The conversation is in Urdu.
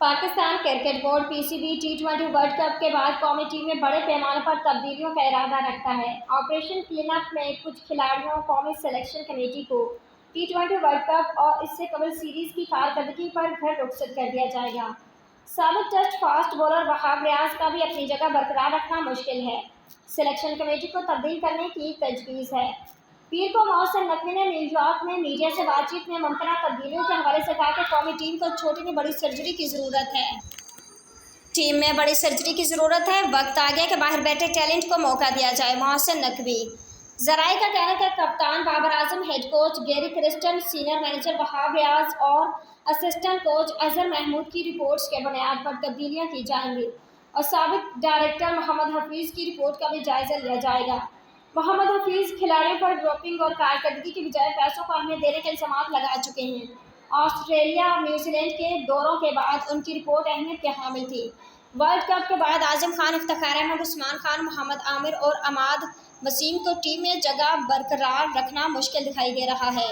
Pakistan cricket board P C B T20 world cup کے بعد قومی ٹیم میں بڑے پیمانے پر تبدیلیوں کا ارادہ رکھتا ہے۔ آپریشن کلین اپ میں کچھ کھلاڑیوں قومی سلیکشن کمیٹی کو T20 ورلڈ کپ اور اس سے قبل سیریز کی کارکردگی پر گھر رخصت کر دیا جائے گا۔ سابق test fast bowler Wahab Riaz کا بھی اپنی جگہ برقرار رکھنا مشکل ہے۔ سلیکشن کمیٹی کو تبدیل کرنے کی تجویز ہے۔ پیر کو محسن نقوی نے نیو یارک میں میڈیا سے بات چیت میں ممکنہ تبدیلیوں کے حوالے سے کہا کہ قومی ٹیم کو چھوٹی نہیں بڑی سرجری کی ضرورت ہے۔ ٹیم میں بڑی سرجری کی ضرورت ہے۔ وقت آ گیا کہ باہر بیٹھے ٹیلنٹ کو موقع دیا جائے: محسن نقوی۔ ذرائع کا کہنا ہے کہ کپتان بابر اعظم، ہیڈ کوچ گیری کرسٹن، سینئر مینیجر وہاب ریاض اور اسسٹنٹ کوچ اظہر محمود کی رپورٹس کی بنیاد پر تبدیلیاں کی جائیں گی اور سابق ڈائریکٹر محمد حفیظ کی رپورٹ کا بھی جائزہ لیا جائے گا۔ محمد حفیظ کھلاڑیوں پر ڈوپنگ اور کارکردگی کی بجائے پیسوں کو اہمیت دینے کے الزامات لگا چکے ہیں۔ آسٹریلیا اور نیوزی لینڈ کے دوروں کے بعد ان کی رپورٹ اہمیت کی حامل تھی۔ ورلڈ کپ کے بعد اعظم خان، افتخار احمد، عثمان خان، محمد عامر اور عماد وسیم کو ٹیم میں جگہ برقرار رکھنا مشکل دکھائی دے رہا ہے۔